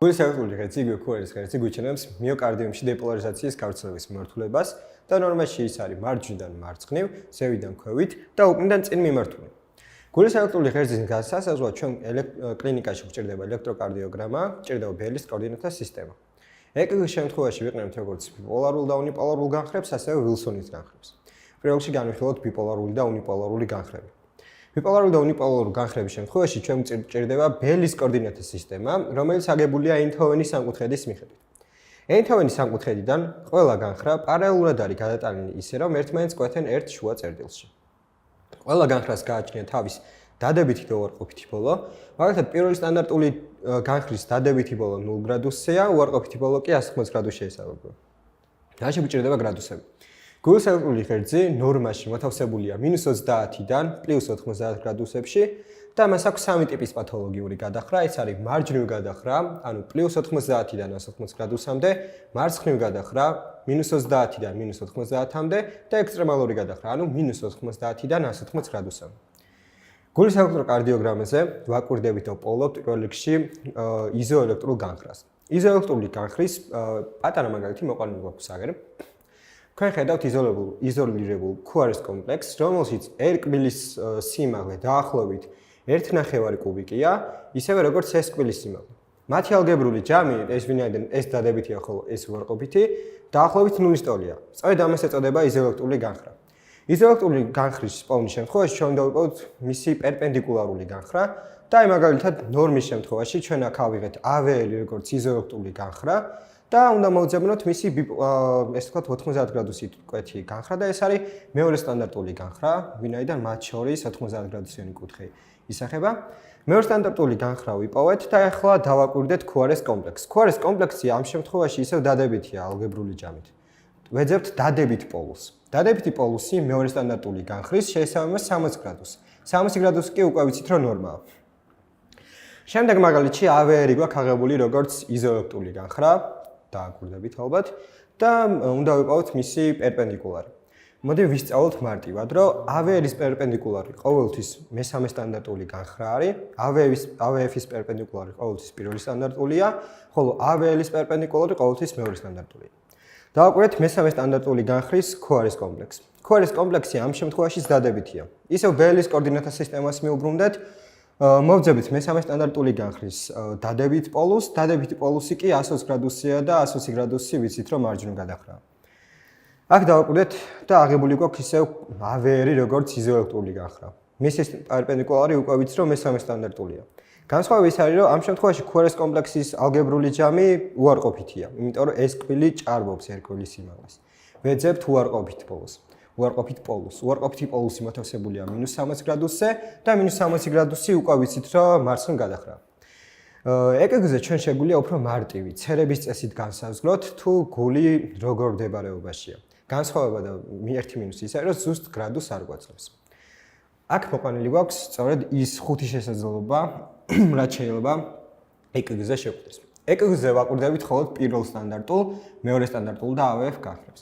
გულის ელექტრული ღერძი, იგივე ქუარის ღერძი გვიჩენებს მიოკარდიუმში დეპოლარიზაციის გავრცელების მიმართულებას და ნორმაში ის არის მარჯვნიდან მარცხნივ, ზევიდან ქვევით და უკნიდან წინ მიმართული. გულის ელექტრული ღერძის განსასაზღვრად ჩვენ კლინიკაში გვჭირდება ელექტროკარდიოგრამა, გვჭირდება ბელის კოორდინატთა სისტემა. ეკგ-ის შემთხვევაში ვიყენებთ როგორც ბიპოლარულ და უნიპოლარულ განხრებს, ასევე ვილსონის განხრებს. პირველ რიგში განვიხილოთ ბიპოლარული და უნიპოლარული განხრები. ბიპოლარული და უნიპოლარული განხრების შემთხვევაში ჩვენ გვჭირდება ბელის კოორდინატთა სისტემა, რომელიც აგებულია ეინჰოვენის სამკუთხედის მიხედვით. ეინჰოვენის სამკუთხედიდან ყველა განხრა პარალელურად არის გადატანილი ისე, რომ ერთმანეთს კვეთენ ერთ შუა წერტილში. ყველა განხრას გააჩნია თავის დადებითი და უარყოფითი ბოლო, მაგალითად პირველი სტანდარტული განხრის დადებითი ბოლო 0 გრადუსია, უარყოფითი ბოლო კი 180 გრადუსს შეესაბამება. რაში გვჭირდება გრადუსები? გულის ელექტრული ღერძი ნორმაში მოთავსებულია -30-დან +90 გრადუსებში და მას აქვს სამი ტიპის პათოლოგიური გადახრა, ეს არის მარჯვნივ გადახრა, ანუ +90-დან 180 გრადუსამდე, მარცხნივ გადახრა -30-დან -90-მდე და ექსტრემალური გადახრა, ანუ -90-დან 180 გრადუსამდე. გულის ელექტროკარდიოგრამაზე ვაკვირდებით და ვპოვლობთ პირველ რიგში იზოელექტრულ განხრას. იზოელექტრული განხრის პატარა მაგალითი მოყვანილი გვაქვს აგერ. თქვენ ხედავთ იზოლირებულ ქუარის კომპლექსს, რომელშიც ერკბილის სიმაღლე დაახლოებით 1.5 კუბიკია, ისევე როგორც ეს კბილის სიმაღლე. მათი ალგებრული ჯამი, ეს დადებითია, ხოლო ეს უარყოფითი, დაახლოებით 0-ის ტოლია. სწორედ ამას ეწოდება იზოელექტრული განხრა. იზოელექტრული განხრის პოვნის შემთხვევაში ჩვენ დავიპოვოთ მისი პერპენდიკულარული განხრა და აი მაგალითად ნორმის შემთხვევაში ჩვენ აქ ავიღეთ AVL როგორც იზოელექტრული განხრა და უნდა მოვძებნოთ მისი ესე ვთქვათ 90 გრადუსით კვეთი განხრა და ეს არის მეორე სტანდარტული განხრა, ვინაიდან მათ შორის 90 გრადუსიანი კუთხე ისახება. მეორე სტანდარტული განხრა ვიპოვეთ და ახლა დავაკვირდეთ ქუარის კომპლექსს. ქუარის კომპლექსი ამ შემთხვევაში ისევ დადებითია ალგებრული ჯამით. ვეძებთ დადებით პოლუსს. დადებითი პოლუსი მეორე სტანდარტული განხრის შეესაბამება 60 გრადუსს. 60 გრადუსი კი უკვე ვიცით რომ ნორმაა. შემდეგ მაგალითში AVR გვაქვს აღებული როგორც იზოელექტრული განხრა, დააკვირდებით ალბათ და უნდა ვიპოვოთ მისი პერპენდიკულარი. მოდი ვისწავლოთ მარტივად, რომ AVR-ის პერპენდიკულარი ყოველთვის მესამე სტანდარტული განხრა არის, AVF-ის პერპენდიკულარი ყოველთვის პირველი სტანდარტულია, ხოლო AVL-ის პერპენდიკულარი ყოველთვის მეორე სტანდარტულია. დავაკვირდეთ მესამე სტანდარტული განხრის ქუარის კომპლექსს. ქუარის კომპლექსი ამ შემთხვევაშიც დადებითია. ისევ ბელის კოორდინატთა სისტემას მიუბრუნდეთ, მოვძებით მესამე სტანდარტული განხრის დადებით პოლუსს, დადებითი პოლუსი კი 120 გრადუსია და 120 გრადუსი ვიცით რომ მარჯვნივ გადახრაა. აქ დავაკვირდეთ და აღებული გვაქვს ისევ AVR როგორც იზოელექტრული განხრა. მისი პერპენდიკულარი უკვე ვიცით რომ მესამე სტანდარტულია. განსხვავება ის არის, რომ ამ შემთხვევაში ქუარის კომპლექსის ალგებრული ჯამი უარყოფითია, იმიტომ რომ ეს კბილი ჭარბობს ერკბილის სიმაღლეს. ვეძებთ უარყოფით პოლუსს. უარყოფითი პოლუსი მოთავსებულია -60 გრადუსზე და -60 გრადუსი უკვე ვიცით, რომ მარცხნივ გადახრაა. ეკგ-ზე ჩვენ შეგვიძლია უფრო მარტივი ცერების წესით განსაზღვროთ, თუ გული როგორ მდებარეობაშია. განსხვავება და ერთი მინუსი ის არის, რომ ზუსტ გრადუსს არ გვაძლევს. აქ მოყვანილი გვაქვს სწორედ ის ხუთი შესაძლებლობა, რაც შეიძლება ეკგ-ზე შეგვიძლია. ეკგ-ზე ვაკვირდებით მხოლოდ პირველ სტანდარტულ, მეორე სტანდარტულ და AVF განხრებს.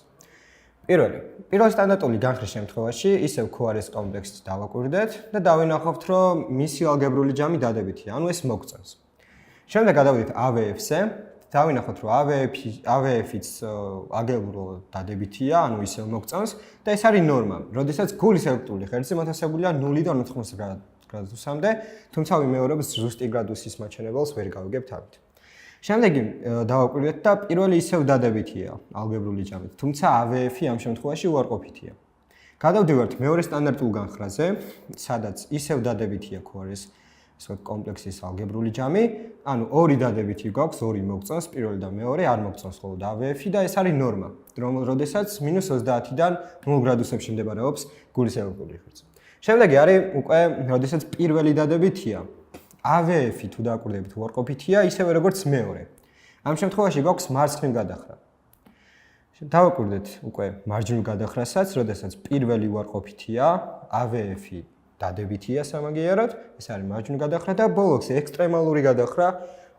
პირველი სტანდარტული განხრის შემთხვევაში ისევ ქუარის კომპლექსს დავაკვირდეთ და დავინახავთ, რომ მისი ალგებრული ჯამი დადებითია, ანუ ეს მოგწონს. შემდეგ გადავიდეთ AVF-ზე, დავინახოთ, რომ AVF-იც ალგებრულად დადებითია, ანუ ისევ მოგწონს და ეს არის ნორმა, როდესაც გულის ელექტრული ღერძი მოთავსებულია 0-დან 80 გრადუსამდე, თუმცა ვიმეორებს ზუსტი გრადუსის მაჩვენებელს ვერ გავიგებთ ამით. შემდეგი დავაკვირდეთ და პირველი ისევ დადებითია ალგებრული ჯამით, თუმცა AVF-ი ამ შემთხვევაში უარყოფითია. გადავდივართ მეორე სტანდარტულ განხრაზე, სადაც ისევ დადებითია ქუარის კომპლექსის ალგებრული ჯამი, ანუ ორი დადებითი გვაქვს, ორი მოგწონს, პირველი და მეორე არ მოგწონს მხოლოდ AVF-ი და ეს არის ნორმა, როდესაც -30-დან 0 გრადუსებში მდებარეობს გულის ელექტრული ღერძი. შემდეგი არის უკვე, როდესაც პირველი დადებითია, AVF-ი თუ დააკვირდებით უარყოფითია, ისევე როგორც მეორე. ამ შემთხვევაში გვაქვს მარცხნივ გადახრა. დავაკვირდეთ უკვე მარჯვნივ გადახრასაც, როდესაც პირველი უარყოფითია, AVF-ი დადებითია სამაგიეროდ, ეს არის მარჯვნივ გადახრა და ბოლოს ექსტრემალური გადახრა,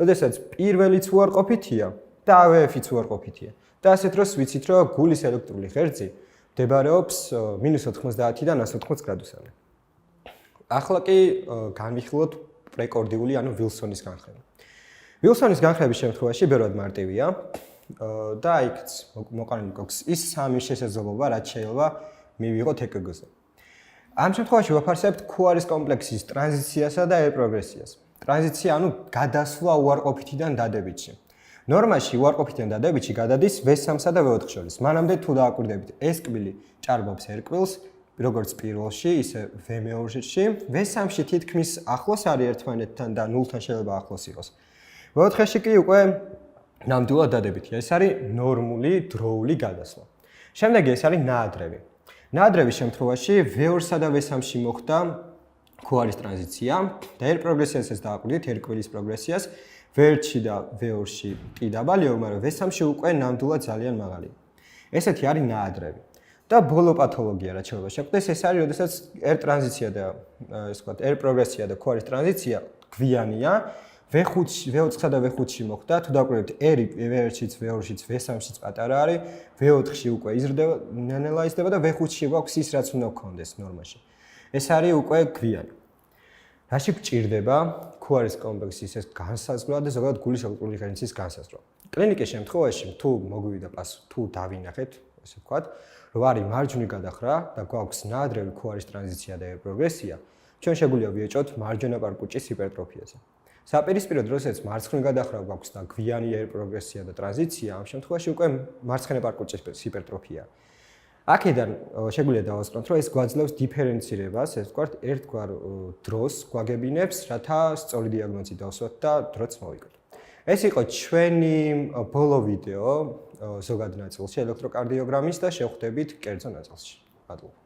როდესაც პირველიც უარყოფითია და AVF-იც უარყოფითია. და ასეთ დროს ვიცით, რომ გულის ელექტრული ღერძი მდებარეობს -90-დან 180 გრადუსამდე. ახლა კი განვიხილოთ პრეკორდიული, ანუ ვილსონის განხრება. ვილსონის განხრების შემთხვევაში ბევრად მარტივია და იქაც მოყანილი გვაქვს ის სამი შესაძლებლობა, რაც შეიძლება მივიღოთ EKG-ზე. ამ შემთხვევაში ვაფარსებთ ქუარის კომპლექსის ტრანზიციასა და ერპროგრესიას. ტრანზიცია ანუ გადასვლა უარყოფითიდან დადებითში. ნორმაში უარყოფითიდან დადებითში გადადის V3-სა და V4 შორის. მანამდე თუ დააკვირდებით, ეს კბილი ჭარბობს ერკვილს, როგორც პირველში, ისე V2-ში. V3-ში თითქმის ახლოს არის ერთმანეთთან და 0-თან შეიძლება ახლოს იყოს. V4-ში კი უკვე ნამდვილად დადებითია. ეს არის ნორმული დროული გადასვლა. შემდეგი ეს არის ნაადრევი. ნაადრევის შემთხვევაში V2-სა და V3-ში მოხდა ქუარის ტრანზიცია და ერპროგრესიასაც დააკვირდით, ერკვილის პროგრესიას. V1-ში და V2-ში კი დაბალიო, მაგრამ V3-ში უკვე ნამდვილად ძალიან მაღალია. ესეთი არის ნაადრევი. და ბოლო პათოლოგია, რაც შეიძლება შეხვდეს, ეს არის, როდესაც ერტრანზიცია და ეს ვთქვათ, ერპროგრესია და ქუარის ტრანზიცია გვიანია. V4-სა და V5-ში მოხდა, თუ დაკვირდებით, ერი V1-შიც, V2-შიც, V3-შიც პატარა არის, V4-ში უკვე იზრდება, ნანელა იზრდება და V5-ში გვაქვს ის, რაც უნდა გქონდეს ნორმაში. ეს არის უკვე გვიანი. რაში გვჭირდება ქუარის კომპლექსის ეს განსაზღვრა და ზოგადად გულის ელექტრული ღერნიცის განსაზღვრა. კლინიკის შემთხვევაში, თუ მოგვივიდა პასუხი, თუ დავინახეთ, ესე ვთქვათ, რომ არის მარჯვნივ გადახრა და გვაქვს ნაადრევი ქუარის ტრანზიცია და ერპროგრესია, ჩვენ შეგვიძლია ვიეჭოთ მარჯვენა პარკუჭის ჰიპერტროფიაზე. საპირისპიროდ, როდესაც მარცხნივ გადახრა გვაქვს და გვიანი ერპროგრესია და ტრანზიცია, ამ შემთხვევაში უკვე მარცხენა პარკუჭის ჰიპერტროფია. აქედან შეგვიძლია დავასკვნოთ, რომ ეს გვაძლევს დიფერენცირებას, ეს ვთქვათ, ერთგვარ დროს გვაგებინებს, რათა სწორი დიაგნოზი დავსვათ და დროც მოვიკოთ. ეს იყო ჩვენი ბოლო ვიდეო ზოგად ნაწილში ელექტროკარდიოგრამის და შევხვდებით კერძო ნაწილში. მადლობა.